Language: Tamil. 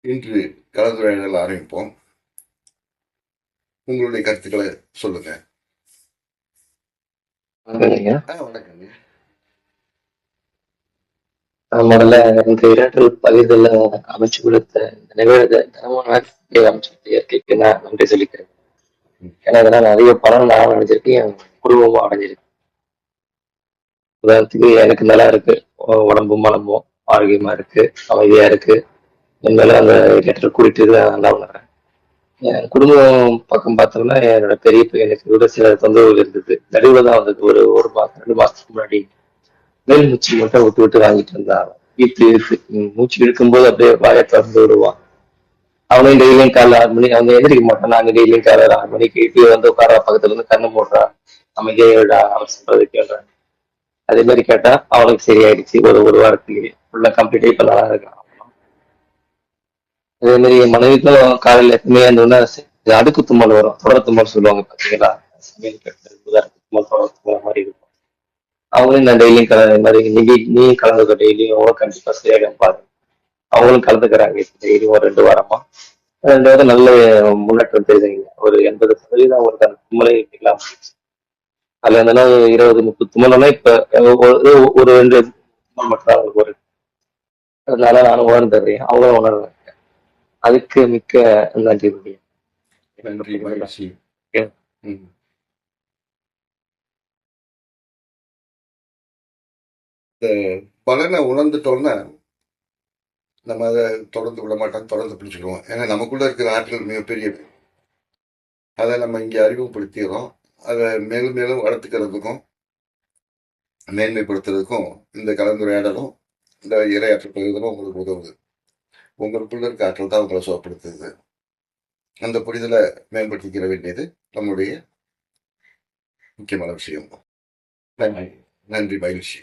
இன்று கலந்துரையாடல் ஆரம்பிப்போம். உங்களுடைய கருத்துக்களை சொல்லுங்க. வணக்கங்க. முதல்ல இந்த இரண்டு பகுதியில் அமைச்சு கொடுத்த நிகழ்வு அமைச்சு இயற்கைக்கு நான் நன்றி சொல்லிக்கிறேன். ஏன்னா இதெல்லாம் நிறைய பணம் நான் அடைஞ்சிருக்கேன், என் குடும்பமும் அடைஞ்சிருக்கு. உதாரணத்துக்கு எனக்கு நல்லா இருக்கு, உடம்பும் மனமும் ஆரோக்கியமா இருக்கு, அமைதியா இருக்கு. என்னால அந்த லெட்டர் கூட்டிட்டு நல்லா உணர்றேன். என் குடும்பம் பக்கம் பார்த்தோம்னா என்னோட பெரிய பையனுக்கு கூட சில தொந்தரவுகள் இருந்தது. நடுவில் தான் வந்தது. ஒரு மாசம் 2 மாசத்துக்கு முன்னாடி மேல் மூச்சு மட்டும் விட்டு விட்டு வாங்கிட்டு இருந்தான். இழுத்து மூச்சு இழுக்கும்போது அப்படியே வாயை திறந்து விடுவான். அவனையும் டெய்லியும் காலைல 6 மணி, அவங்க எந்திரிக்க மாட்டான். நாங்க டெய்லியும் காலைல 6 மணிக்கு இப்படி வந்து உட்கார பக்கத்துல இருந்து கண்ணு மூடுறான், அமைதியா விடா, அவன் சொல்றது கேள்றான். அதே மாதிரி கேட்டா அவனுக்கு சரியாயிடுச்சு. ஒரு வாரத்துக்கு ஃபுல்லா கம்ப்ளீட்டா இப்ப நல்லா இருக்கான். அதே மாதிரி என் மனைவிக்கும் காலையில எப்பவுமே இருந்தோம்னா அடுக்கு தும்மல் வரும், தொடர் தும்மல் சொல்லுவாங்க பாத்தீங்களா, சமையல் கட்டு தும்மல், தொடர் தும்மல் மாதிரி இருக்கும். அவங்களும் நான் டெய்லியும் இந்த மாதிரி நீ கலந்துக்க, டெய்லியும் கண்டிப்பா சரியாக பாரு. அவங்களும் கலந்துக்கிறாங்க டெய்லியும் ஒரு 2 வாரமா. 2 வாரம் நல்ல முன்னேற்றம் தெரியுதுங்க. ஒரு 80% அவங்களுக்கு அந்த தும்மலே இல்லாம போயிடுச்சு. அதுல இருந்தாலும் 20-30 தும்மல்னா இப்ப ஒரு 2 தும்மல் மட்டும் தான் அவங்களுக்கு வருது. அதனால நானும் உணர்ந்துடுறேன், அவங்களும் உணர்றேன். அதுக்கு மிக்க நன்றி. நன்றி, மகிழ்ச்சி. இந்த பலனை உணர்ந்துட்டோம்னா நம்ம அதை தொடர்ந்து விட மாட்டோம், தொடர்ந்து பிடிச்சிடுவோம். ஏன்னா நமக்குள்ள இருக்கிற ஆற்றல் மிகப்பெரியது. அதை நம்ம இங்கே அறிமுகப்படுத்திடுறோம். அதை மேலும் மேலும் வளர்த்துக்கிறதுக்கும் மேன்மைப்படுத்துறதுக்கும் இந்த கலந்துரையாடலும் இந்த இரையாற்றல் பகுதிகளும் உங்களுக்கு உதவுது. உங்களுக்குள்ள இருக்க ஆற்றல் தான் உங்களை சுகப்படுத்துது. அந்த புரிதலை மேம்படுத்திக்கிற வேண்டியது நம்முடைய முக்கியமான விஷயம். நன்றி, மகிழ்ச்சி.